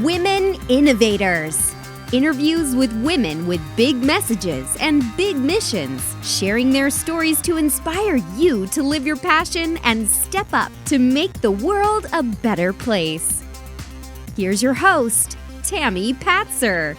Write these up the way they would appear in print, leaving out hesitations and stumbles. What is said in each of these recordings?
Women Innovators. Interviews with women with big messages and big missions, sharing their stories to inspire you to live your passion and step up to make the world a better place. Here's your host, Tami Patzer.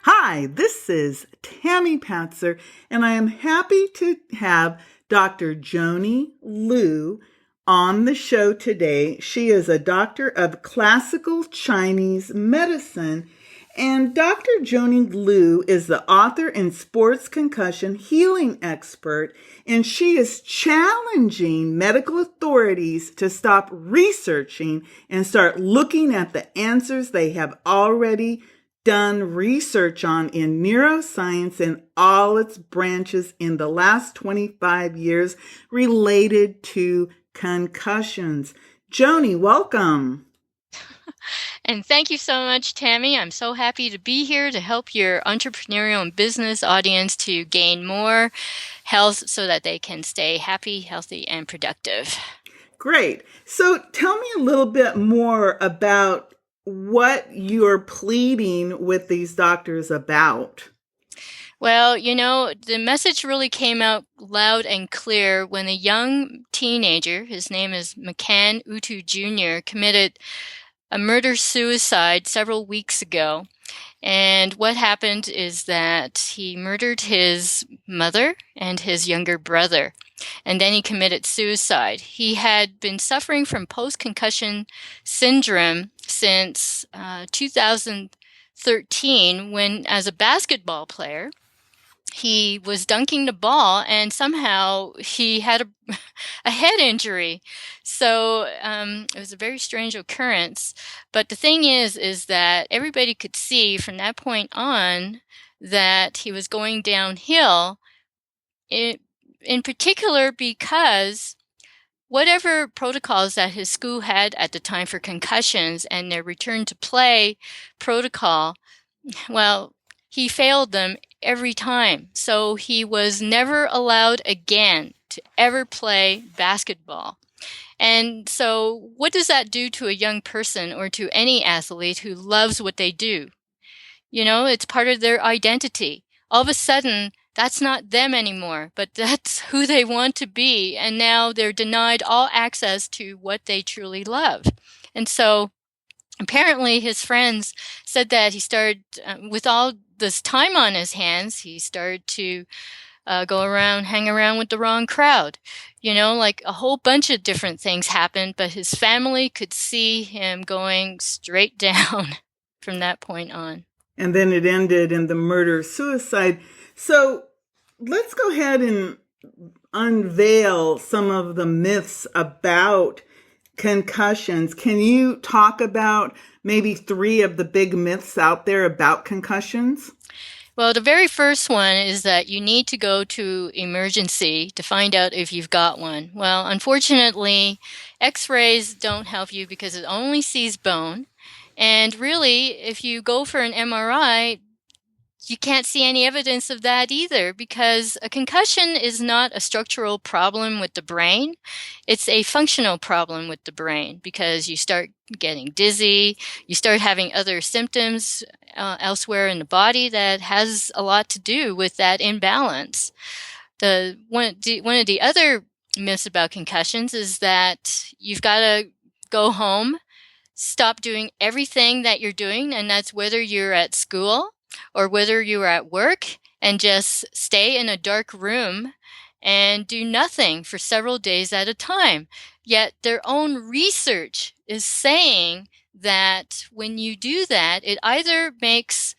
Hi, this is Tami Patzer, and I am happy to have Dr. Joanny Liu on the show today. She is a doctor of classical Chinese medicine, and Dr. Joanny Liu is the author and sports concussion healing expert, and she is challenging medical authorities to stop researching and start looking at the answers they have already done research on in neuroscience and all its branches in the last 25 years related to concussions. Joanny, welcome. And thank you so much, Tami. I'm so happy to be here to help your entrepreneurial and business audience to gain more health so that they can stay happy, healthy, and productive. Great. So tell me a little bit more about what you're pleading with these doctors about. Well, the message really came out loud and clear when a young teenager, his name is McCann Jr., committed a murder-suicide several weeks ago. And what happened is that he murdered his mother and his younger brother, and then he committed suicide. He had been suffering from post-concussion syndrome since 2013 when, as a basketball player, he was dunking the ball and somehow he had a head injury. So it was a very strange occurrence. But the thing is that everybody could see from that point on that he was going downhill, in particular because whatever protocols that his school had at the time for concussions and their return to play protocol, well, he failed them every time. So he was never allowed again to ever play basketball. And so what does that do to a young person or to any athlete who loves what they do? It's part of their identity. All of a sudden, that's not them anymore, but that's who they want to be. And now they're denied all access to what they truly love. And so apparently his friends said that he started, with all this time on his hands, he started to hang around with the wrong crowd. Like a whole bunch of different things happened, but his family could see him going straight down from that point on. And then it ended in the murder-suicide. So let's go ahead and unveil some of the myths about concussions. Can you talk about maybe 3 of the big myths out there about concussions? Well, the very first one is that you need to go to emergency to find out if you've got one. Well, unfortunately, x-rays don't help you because it only sees bone. And really, if you go for an MRI, you can't see any evidence of that either, because a concussion is not a structural problem with the brain. It's a functional problem with the brain because you start getting dizzy, you start having other symptoms elsewhere in the body that has a lot to do with that imbalance. One of the other myths about concussions is that you've got to go home, stop doing everything that you're doing, and that's whether you're at school or whether you're at work, and just stay in a dark room and do nothing for several days at a time. Yet their own research is saying that when you do that, it either makes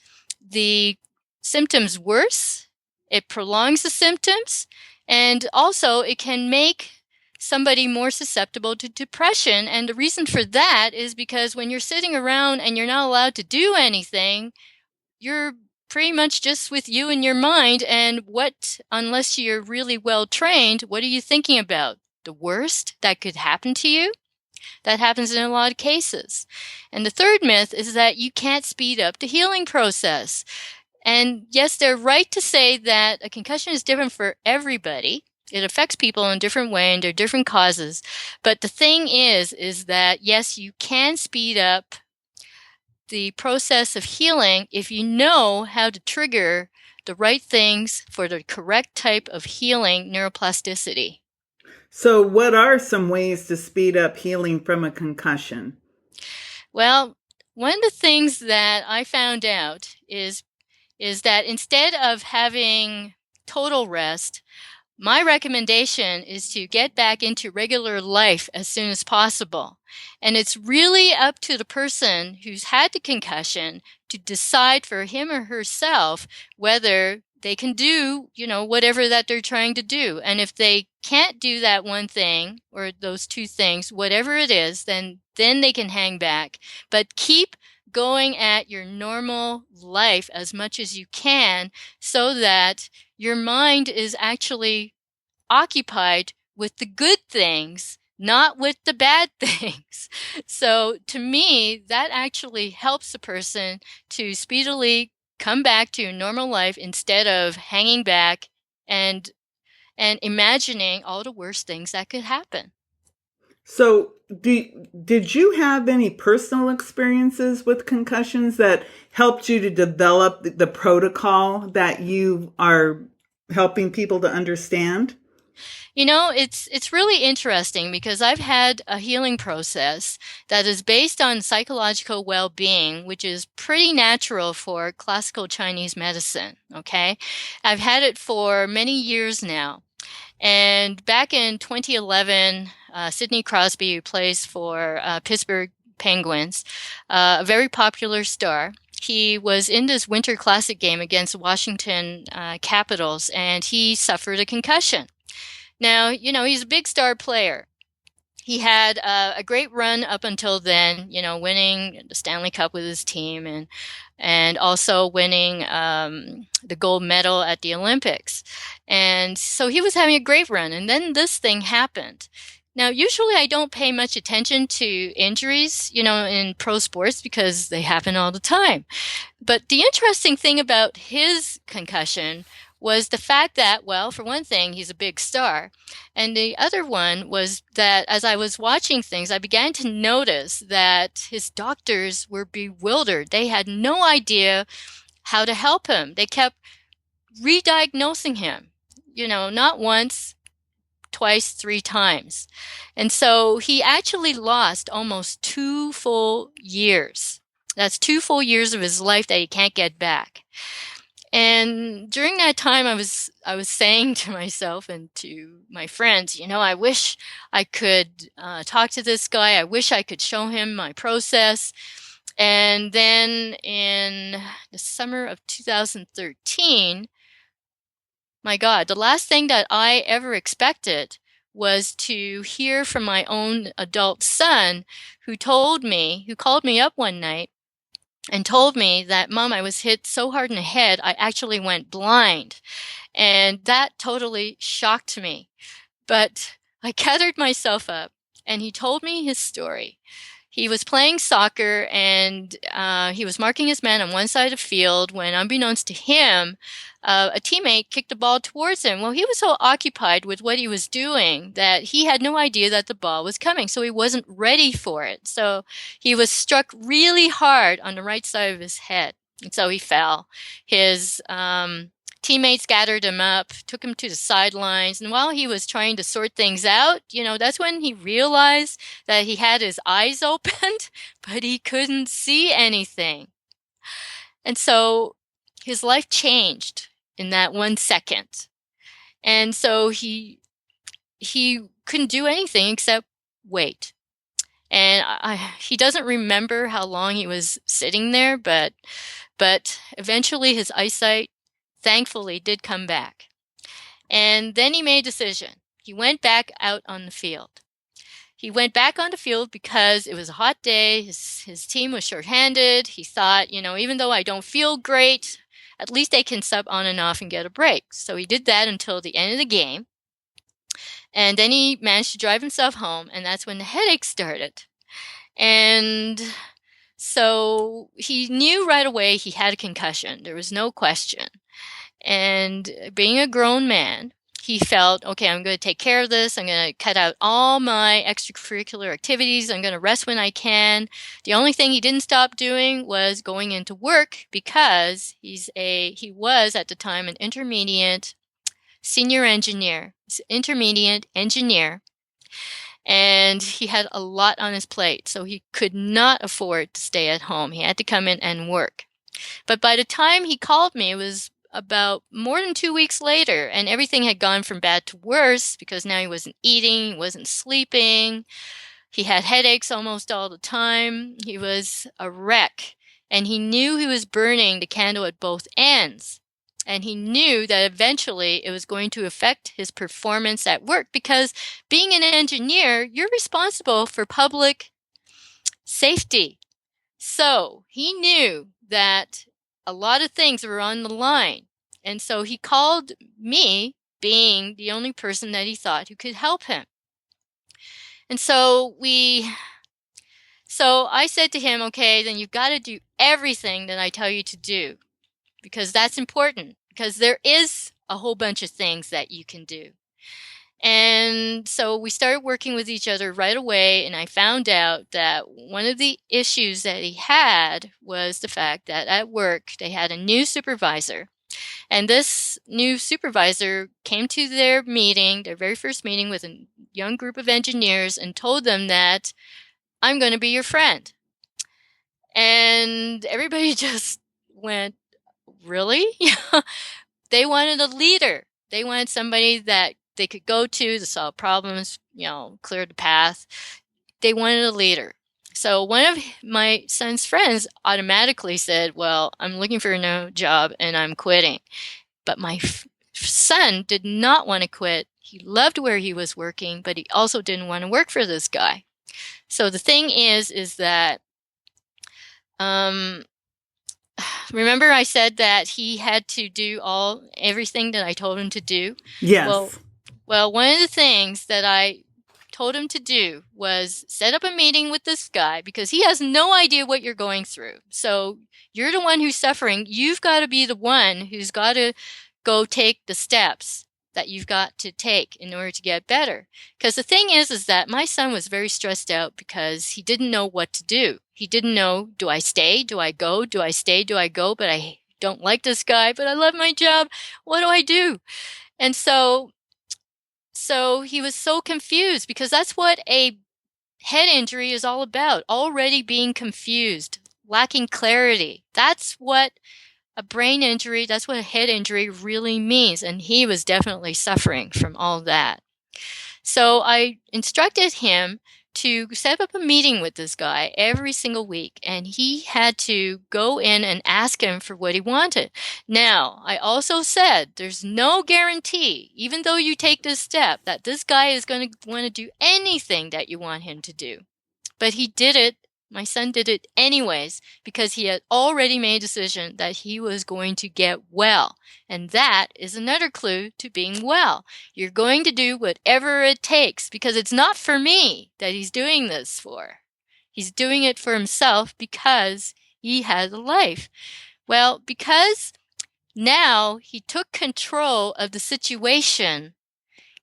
the symptoms worse, it prolongs the symptoms, and also it can make somebody more susceptible to depression. And the reason for that is because when you're sitting around and you're not allowed to do anything, you're pretty much just with you and your mind, and unless you're really well trained, what are you thinking about? The worst that could happen to you? That happens in a lot of cases. And the third myth is that you can't speed up the healing process. And yes, they're right to say that a concussion is different for everybody. It affects people in a different way and there are different causes. But the thing is that yes, you can speed up the process of healing if you know how to trigger the right things for the correct type of healing neuroplasticity. So, what are some ways to speed up healing from a concussion? Well, one of the things that I found out is that instead of having total rest, my recommendation is to get back into regular life as soon as possible. And it's really up to the person who's had the concussion to decide for him or herself whether they can do, whatever that they're trying to do. And if they can't do that one thing or those two things, whatever it is, then they can hang back. But keep going at your normal life as much as you can so that your mind is actually occupied with the good things, not with the bad things. So to me, that actually helps a person to speedily come back to normal life instead of hanging back and imagining all the worst things that could happen. So, did you have any personal experiences with concussions that helped you to develop the protocol that you are helping people to understand? It's really interesting because I've had a healing process that is based on psychological well-being, which is pretty natural for classical Chinese medicine, okay? I've had it for many years now. And back in 2011, Sidney Crosby, who plays for Pittsburgh Penguins, a very popular star, he was in this Winter Classic game against Washington Capitals, and he suffered a concussion. Now, he's a big star player. He had a great run up until then, winning the Stanley Cup with his team and also winning the gold medal at the Olympics. And so he was having a great run. And then this thing happened. Now, usually I don't pay much attention to injuries, in pro sports because they happen all the time. But the interesting thing about his concussion was the fact that, well, for one thing, he's a big star. And the other one was that as I was watching things, I began to notice that his doctors were bewildered. They had no idea how to help him. They kept re-diagnosing him, not once, twice, 3 times. And so he actually lost almost 2 full years. That's 2 full years of his life that he can't get back. And during that time, I was saying to myself and to my friends, I wish I could talk to this guy. I wish I could show him my process. And then in the summer of 2013, my God, the last thing that I ever expected was to hear from my own adult son who called me up one night and told me that, Mom, I was hit so hard in the head, I actually went blind. And that totally shocked me. But I gathered myself up, and he told me his story. He was playing soccer, and he was marking his man on one side of the field when, unbeknownst to him, a teammate kicked the ball towards him. Well, he was so occupied with what he was doing that he had no idea that the ball was coming, so he wasn't ready for it. So he was struck really hard on the right side of his head, and so he fell. His teammates gathered him up, took him to the sidelines, and while he was trying to sort things out, that's when he realized that he had his eyes opened, but he couldn't see anything. And so his life changed in that 1 second. And so he couldn't do anything except wait. And he doesn't remember how long he was sitting there, but eventually his eyesight thankfully did come back. And then he made a decision. He went back out on the field. He went back on the field because it was a hot day. His team was shorthanded. He thought, even though I don't feel great, at least they can sub on and off and get a break. So he did that until the end of the game. And then he managed to drive himself home, and that's when the headache started. And so he knew right away he had a concussion. There was no question. And being a grown man, he felt, okay, I'm going to take care of this. I'm going to cut out all my extracurricular activities. I'm going to rest when I can. The only thing he didn't stop doing was going into work because he was at the time an intermediate engineer, and he had a lot on his plate, so he could not afford to stay at home. He had to come in and work. But by the time he called me, it was about more than 2 weeks later, and everything had gone from bad to worse because now he wasn't eating, he wasn't sleeping, he had headaches almost all the time, he was a wreck, and he knew he was burning the candle at both ends. And he knew that eventually it was going to affect his performance at work because being an engineer, you're responsible for public safety. So he knew that a lot of things were on the line. And so he called me, being the only person that he thought who could help him. And so I said to him, okay, then you've got to do everything that I tell you to do, because that's important, because there is a whole bunch of things that you can do. And so we started working with each other right away, and I found out that one of the issues that he had was the fact that at work they had a new supervisor. And this new supervisor came to their very first meeting with a young group of engineers, and told them that I'm going to be your friend. And everybody just went, really? They wanted a leader. They wanted somebody that they could go to solve problems, clear the path. They wanted a leader. So one of my son's friends automatically said, well, I'm looking for a new job and I'm quitting. But my son did not want to quit. He loved where he was working, but he also didn't want to work for this guy. So the thing is that, remember I said that he had to do everything that I told him to do? Yes. Well, one of the things that I told him to do was set up a meeting with this guy, because he has no idea what you're going through. So you're the one who's suffering. You've got to be the one who's got to go take the steps that you've got to take in order to get better. Because the thing is that my son was very stressed out because he didn't know what to do. He didn't know, do I stay? Do I go? Do I stay? Do I go? But I don't like this guy, but I love my job. What do I do? And so he was so confused, because that's what a head injury is all about. Already being confused, lacking clarity. That's what a brain injury, that's what a head injury really means. And he was definitely suffering from all that. So I instructed him to set up a meeting with this guy every single week, and he had to go in and ask him for what he wanted. Now, I also said there's no guarantee, even though you take this step, that this guy is going to want to do anything that you want him to do. But he did it. My son did it anyways, because he had already made a decision that he was going to get well. And that is another clue to being well. You're going to do whatever it takes, because it's not for me that he's doing this for. He's doing it for himself because he has a life. Well, because now he took control of the situation,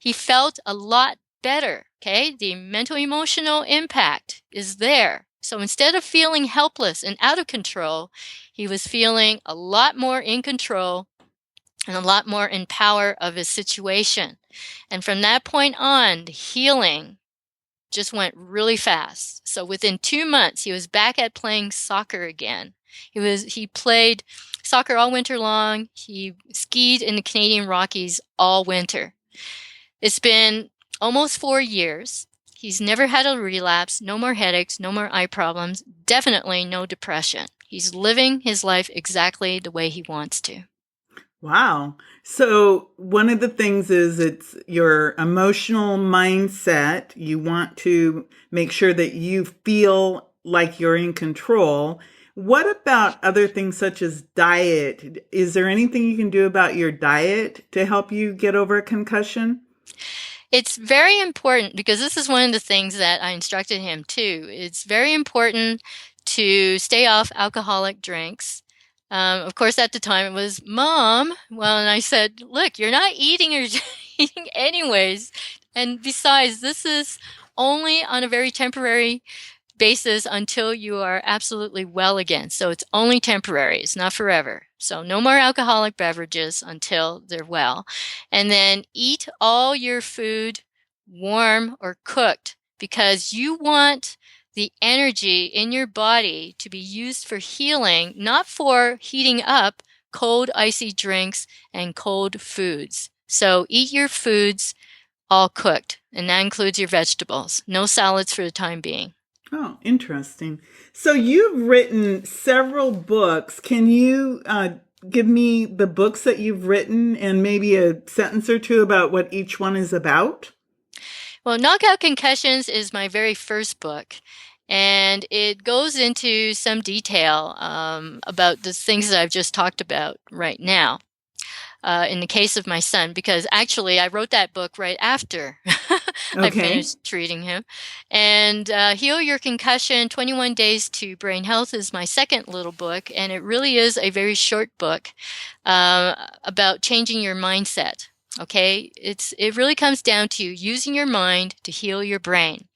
he felt a lot better. Okay, the mental emotional impact is there. So instead of feeling helpless and out of control, he was feeling a lot more in control and a lot more in power of his situation. And from that point on, the healing just went really fast. So within 2 months, he was back at playing soccer again. He played soccer all winter long. He skied in the Canadian Rockies all winter. It's been almost 4 years. He's never had a relapse, no more headaches, no more eye problems, definitely no depression. He's living his life exactly the way he wants to. Wow. So one of the things is it's your emotional mindset. You want to make sure that you feel like you're in control. What about other things such as diet? Is there anything you can do about your diet to help you get over a concussion? It's very important, because this is one of the things that I instructed him too. It's very important to stay off alcoholic drinks. Of course, at the time it was, Mom. Well, and I said, look, you're not eating or eating anyways. And besides, this is only on a very temporary basis until you are absolutely well again. So it's only temporary. It's not forever. So no more alcoholic beverages until they're well. And then eat all your food warm or cooked, because you want the energy in your body to be used for healing, not for heating up cold, icy drinks and cold foods. So eat your foods all cooked, and that includes your vegetables. No salads for the time being. Oh, interesting. So you've written several books. Can you give me the books that you've written and maybe a sentence or two about what each one is about? Well, Knockout Concussions is my very first book, and it goes into some detail about the things that I've just talked about right now. In the case of my son, because actually I wrote that book right after I finished treating him. And Heal Your Concussion, 21 Days to Brain Health is my second little book, and it really is a very short book about changing your mindset. Okay, it really comes down to using your mind to heal your brain.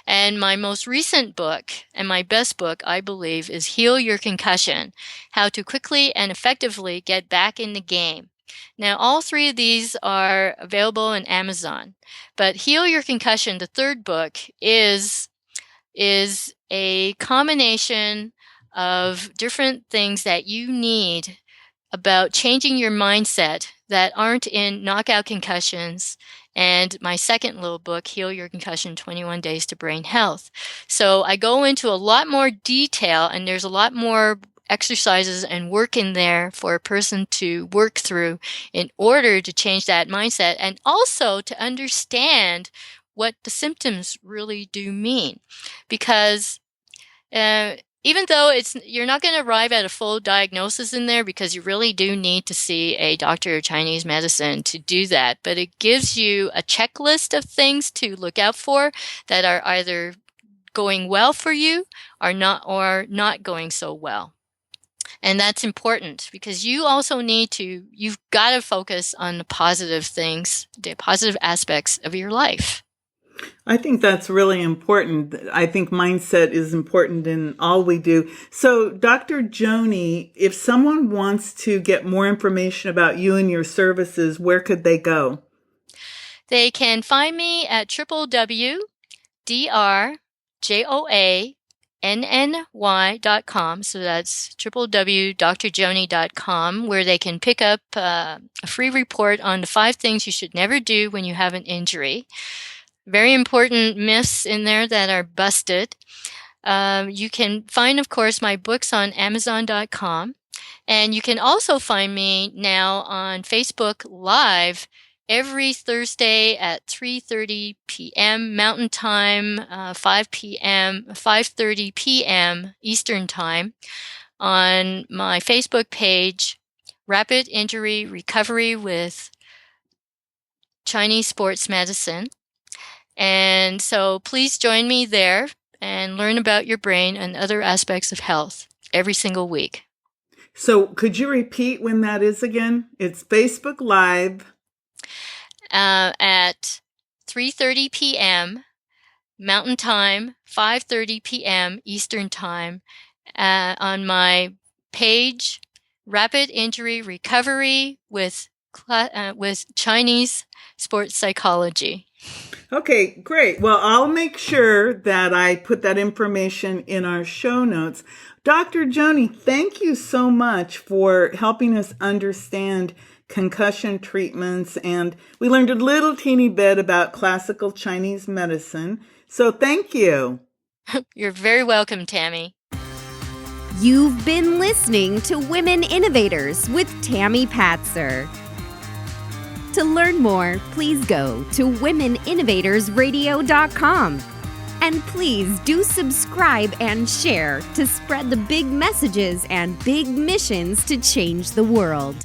And my most recent book, and my best book, I believe, is Heal Your Concussion, How to Quickly and Effectively Get Back in the Game. Now, all three of these are available on Amazon, but Heal Your Concussion, the third book, is a combination of different things that you need about changing your mindset that aren't in Knockout Concussions and my second little book, Heal Your Concussion, 21 Days to Brain Health. So I go into a lot more detail, and there's a lot more exercises and work in there for a person to work through in order to change that mindset, and also to understand what the symptoms really do mean. Because even though you're not going to arrive at a full diagnosis in there, because you really do need to see a doctor of Chinese medicine to do that, but it gives you a checklist of things to look out for that are either going well for you or not going so well. And that's important, because you've got to focus on the positive things, the positive aspects of your life. I think that's really important. I think mindset is important in all we do. So, Dr. Joanny, if someone wants to get more information about you and your services, where could they go? They can find me at www.drjoanny.com. So that's www.drjoanny.com, where they can pick up a free report on the 5 things you should never do when you have an injury. Very important myths in there that are busted. You can find, of course, my books on Amazon.com. And you can also find me now on Facebook Live every Thursday at 3:30 p.m. Mountain Time, 5:30 p.m. Eastern Time on my Facebook page, Rapid Injury Recovery with Chinese Sports Medicine. And so please join me there and learn about your brain and other aspects of health every single week. So could you repeat when that is again? It's Facebook Live. At 3:30 p.m. Mountain Time, 5:30 p.m. Eastern Time on my page, Rapid Injury Recovery with Chinese Sports Psychology. Okay, great. Well, I'll make sure that I put that information in our show notes. Dr. Joanny, thank you so much for helping us understand concussion treatments, and we learned a little teeny bit about classical Chinese medicine. So thank you. You're very welcome, Tami. You've been listening to Women Innovators with Tami Patzer. To learn more, please go to womeninnovatorsradio.com. And please do subscribe and share to spread the big messages and big missions to change the world.